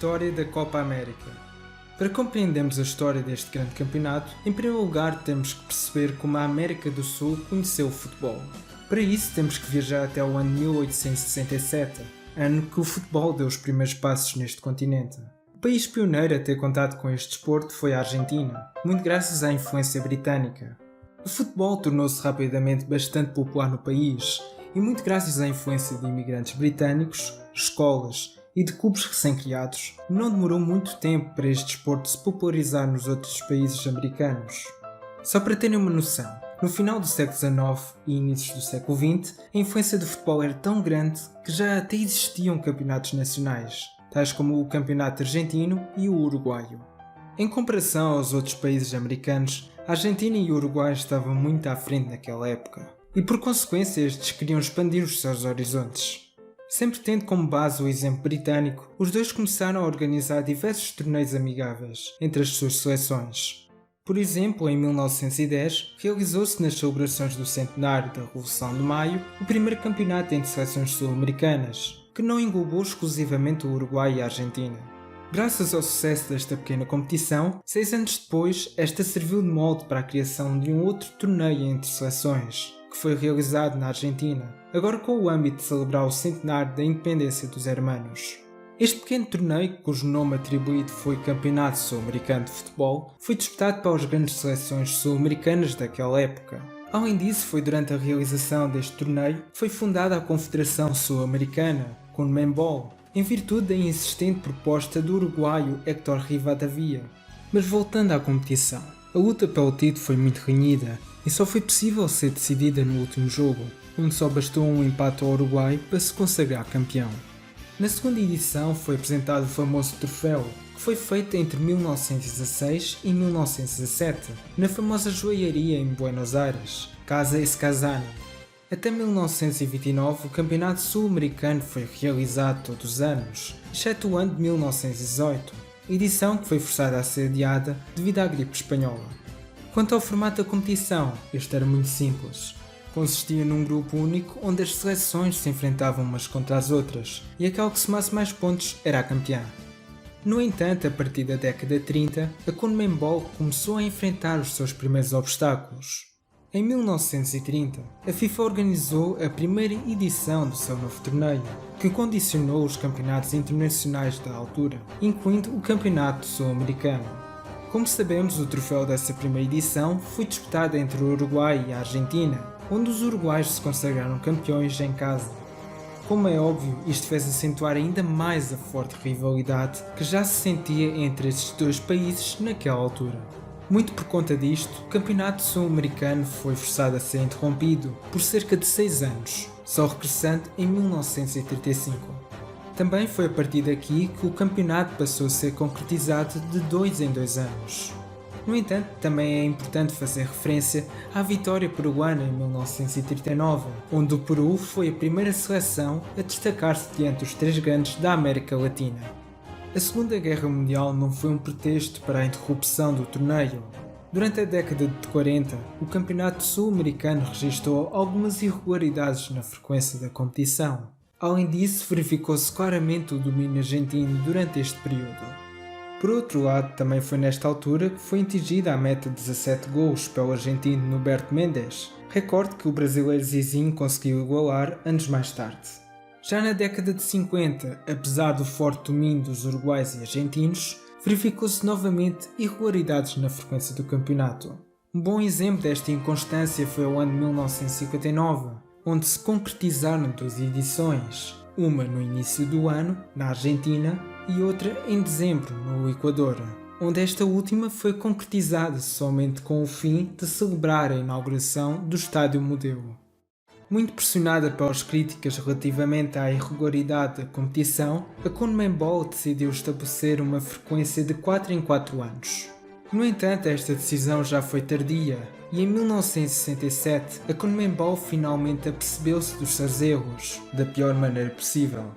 história da Copa América. Para compreendermos a história deste grande campeonato, em primeiro lugar temos que perceber como a América do Sul conheceu o futebol. Para isso temos que viajar até o ano 1867, ano que o futebol deu os primeiros passos neste continente. O país pioneiro a ter contato com este desporto foi a Argentina, muito graças à influência britânica. O futebol tornou-se rapidamente bastante popular no país, e muito graças à influência de imigrantes britânicos, escolas e de clubes recém-criados, não demorou muito tempo para este desporto se popularizar nos outros países americanos. Só para terem uma noção, no final do século XIX e inícios do século XX, a influência do futebol era tão grande que já até existiam campeonatos nacionais, tais como o campeonato argentino e o uruguaio. Em comparação aos outros países americanos, a Argentina e o Uruguai estavam muito à frente naquela época, e por consequência estes queriam expandir os seus horizontes. Sempre tendo como base o exemplo britânico, os dois começaram a organizar diversos torneios amigáveis entre as suas seleções. Por exemplo, em 1910, realizou-se nas celebrações do centenário da Revolução de Maio o primeiro campeonato entre seleções sul-americanas, que não englobou exclusivamente o Uruguai e a Argentina. Graças ao sucesso desta pequena competição, 6 anos depois, esta serviu de molde para a criação de um outro torneio entre seleções, que foi realizado na Argentina, agora com o âmbito de celebrar o centenário da independência dos hermanos. Este pequeno torneio, cujo nome atribuído foi Campeonato Sul-Americano de Futebol, foi disputado pelas grandes seleções sul-americanas daquela época. Além disso, foi durante a realização deste torneio que foi fundada a Confederação Sul-Americana, CONMEBOL, em virtude da insistente proposta do uruguaio Héctor Rivadavia. Mas voltando à competição, a luta pelo título foi muito renhida e só foi possível ser decidida no último jogo, onde só bastou um empate ao Uruguai para se consagrar campeão. Na segunda edição foi apresentado o famoso troféu, que foi feito entre 1916 e 1917, na famosa joalharia em Buenos Aires, Casa Escazani. Até 1929 o Campeonato Sul-Americano foi realizado todos os anos, exceto o ano de 1918, edição que foi forçada a ser adiada devido à gripe espanhola. Quanto ao formato da competição, este era muito simples. Consistia num grupo único onde as seleções se enfrentavam umas contra as outras, e aquela que somasse mais pontos era a campeã. No entanto, a partir da década de 30, a CONMEBOL começou a enfrentar os seus primeiros obstáculos. Em 1930, a FIFA organizou a primeira edição do seu novo torneio, que condicionou os campeonatos internacionais da altura, incluindo o Campeonato Sul-Americano. Como sabemos, o troféu dessa primeira edição foi disputado entre o Uruguai e a Argentina, onde os uruguaios se consagraram campeões em casa. Como é óbvio, isto fez acentuar ainda mais a forte rivalidade que já se sentia entre estes dois países naquela altura. Muito por conta disto, o Campeonato Sul-Americano foi forçado a ser interrompido por cerca de 6 anos, só regressando em 1935. Também foi a partir daqui que o campeonato passou a ser concretizado de 2 em 2 anos. No entanto, também é importante fazer referência à vitória peruana em 1939, onde o Peru foi a primeira seleção a destacar-se diante dos 3 grandes da América Latina. A Segunda Guerra Mundial não foi um pretexto para a interrupção do torneio. Durante a década de 40, o Campeonato Sul-Americano registrou algumas irregularidades na frequência da competição. Além disso, verificou-se claramente o domínio argentino durante este período. Por outro lado, também foi nesta altura que foi atingida a meta de 17 golos pelo argentino Norberto Mendes, recorde que o brasileiro Zizinho conseguiu igualar anos mais tarde. Já na década de 50, apesar do forte domínio dos uruguaios e argentinos, verificou-se novamente irregularidades na frequência do campeonato. Um bom exemplo desta inconstância foi o ano de 1959, onde se concretizaram 2 edições, uma no início do ano, na Argentina, e outra em dezembro, no Equador, onde esta última foi concretizada somente com o fim de celebrar a inauguração do Estádio Modelo. Muito pressionada pelas críticas relativamente à irregularidade da competição, a CONMEBOL decidiu estabelecer uma frequência de 4 em 4 anos. No entanto, esta decisão já foi tardia, e em 1967 a CONMEBOL finalmente apercebeu-se dos seus erros, da pior maneira possível.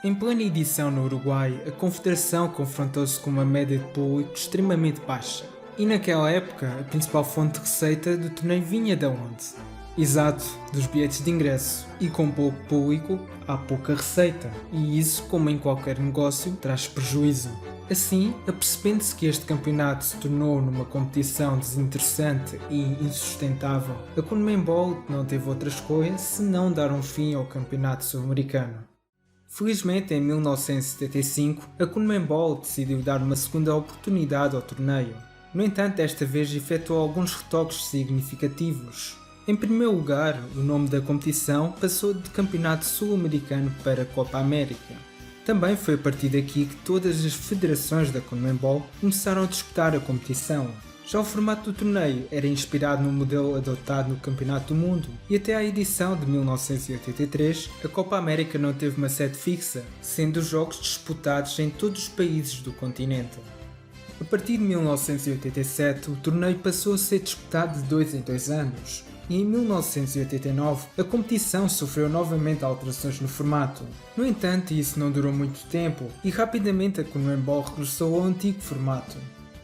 Em plena edição no Uruguai, a Confederação confrontou-se com uma média de público extremamente baixa, e naquela época a principal fonte de receita do torneio vinha de onde? Exato, dos bilhetes de ingresso. E com pouco público, há pouca receita. E isso, como em qualquer negócio, traz prejuízo. Assim, apercebendo-se que este campeonato se tornou numa competição desinteressante e insustentável, a CONMEBOL não teve outra escolha senão dar um fim ao campeonato sul-americano. Felizmente, em 1975, a CONMEBOL decidiu dar uma segunda oportunidade ao torneio. No entanto, desta vez efetuou alguns retoques significativos. Em primeiro lugar, o nome da competição passou de Campeonato Sul-Americano para Copa América. Também foi a partir daqui que todas as federações da CONMEBOL começaram a disputar a competição. Já o formato do torneio era inspirado no modelo adotado no Campeonato do Mundo, e até à edição de 1983, a Copa América não teve uma sede fixa, sendo os jogos disputados em todos os países do continente. A partir de 1987, o torneio passou a ser disputado de 2 em 2 anos, e em 1989 a competição sofreu novamente alterações no formato. No entanto, isso não durou muito tempo e rapidamente a CONMEBOL regressou ao antigo formato.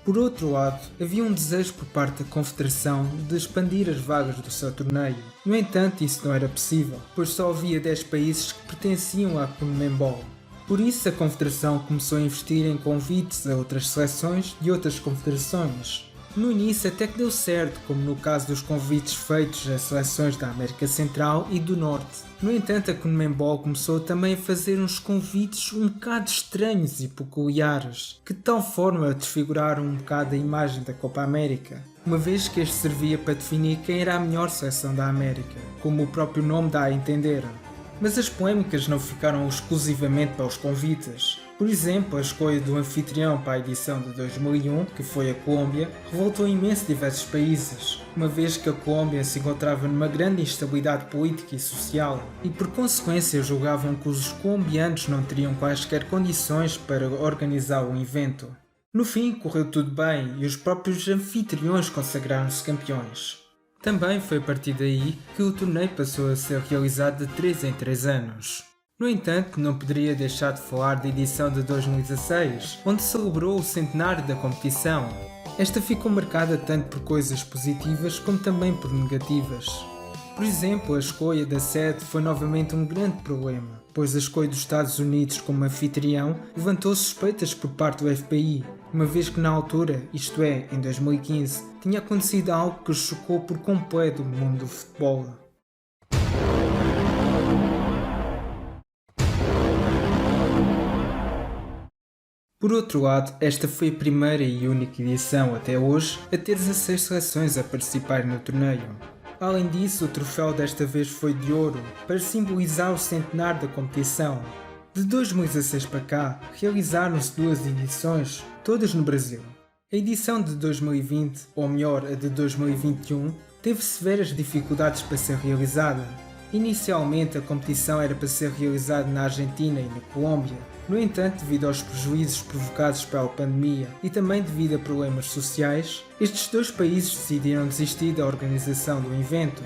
Por outro lado, havia um desejo por parte da Confederação de expandir as vagas do seu torneio. No entanto, isso não era possível, pois só havia 10 países que pertenciam à CONMEBOL. Por isso, a Confederação começou a investir em convites a outras seleções de outras confederações. No início até que deu certo, como no caso dos convites feitos a seleções da América Central e do Norte. No entanto, a CONMEBOL começou também a fazer uns convites um bocado estranhos e peculiares, que de tal forma desfiguraram um bocado a imagem da Copa América, uma vez que este servia para definir quem era a melhor seleção da América, como o próprio nome dá a entender. Mas as polémicas não ficaram exclusivamente para os convites. Por exemplo, a escolha do anfitrião para a edição de 2001, que foi a Colômbia, revoltou imenso diversos países, uma vez que a Colômbia se encontrava numa grande instabilidade política e social, e por consequência julgavam que os colombianos não teriam quaisquer condições para organizar o evento. No fim, correu tudo bem e os próprios anfitriões consagraram-se campeões. Também foi a partir daí que o torneio passou a ser realizado de 3 em 3 anos. No entanto, não poderia deixar de falar da edição de 2016, onde celebrou o centenário da competição. Esta ficou marcada tanto por coisas positivas como também por negativas. Por exemplo, a escolha da sede foi novamente um grande problema, pois a escolha dos Estados Unidos como anfitrião levantou suspeitas por parte do FBI, uma vez que na altura, isto é, em 2015, tinha acontecido algo que chocou por completo o mundo do futebol. Por outro lado, esta foi a primeira e única edição até hoje a ter 16 seleções a participarem no torneio. Além disso, o troféu desta vez foi de ouro, para simbolizar o centenário da competição. De 2016 para cá, realizaram-se 2 edições, todas no Brasil. A edição de 2020, ou melhor, a de 2021, teve severas dificuldades para ser realizada. Inicialmente, a competição era para ser realizada na Argentina e na Colômbia. No entanto, devido aos prejuízos provocados pela pandemia e também devido a problemas sociais, estes 2 países decidiram desistir da organização do evento.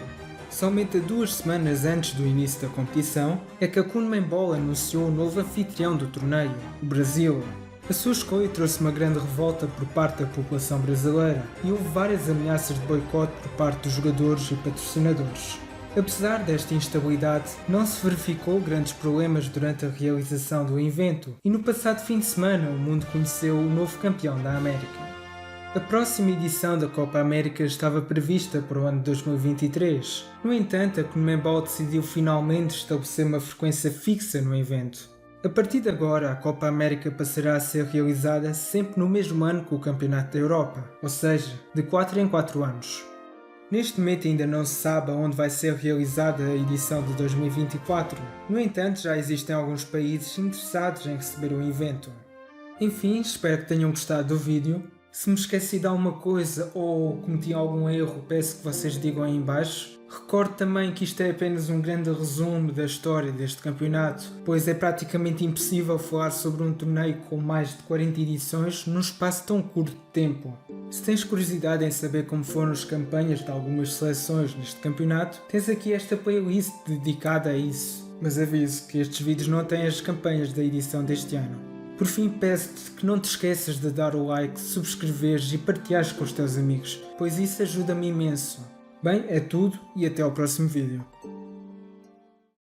Somente 2 semanas antes do início da competição é que a CONMEBOL anunciou o novo anfitrião do torneio, o Brasil. A sua escolha trouxe uma grande revolta por parte da população brasileira e houve várias ameaças de boicote por parte dos jogadores e patrocinadores. Apesar desta instabilidade, não se verificou grandes problemas durante a realização do evento e no passado fim de semana o mundo conheceu o novo campeão da América. A próxima edição da Copa América estava prevista para o ano de 2023. No entanto, a CONMEBOL decidiu finalmente estabelecer uma frequência fixa no evento. A partir de agora, a Copa América passará a ser realizada sempre no mesmo ano que o Campeonato da Europa, ou seja, de 4 em 4 anos. Neste momento ainda não se sabe onde vai ser realizada a edição de 2024, no entanto já existem alguns países interessados em receber o evento. Enfim, espero que tenham gostado do vídeo. Se me esqueci de alguma coisa ou cometi algum erro, peço que vocês digam aí em baixo. Recordo também que isto é apenas um grande resumo da história deste campeonato, pois é praticamente impossível falar sobre um torneio com mais de 40 edições num espaço tão curto de tempo. Se tens curiosidade em saber como foram as campanhas de algumas seleções neste campeonato, tens aqui esta playlist dedicada a isso. Mas aviso que estes vídeos não têm as campanhas da edição deste ano. Por fim, peço-te que não te esqueças de dar o like, subscreveres e partilhares com os teus amigos, pois isso ajuda-me imenso. Bem, é tudo e até ao próximo vídeo.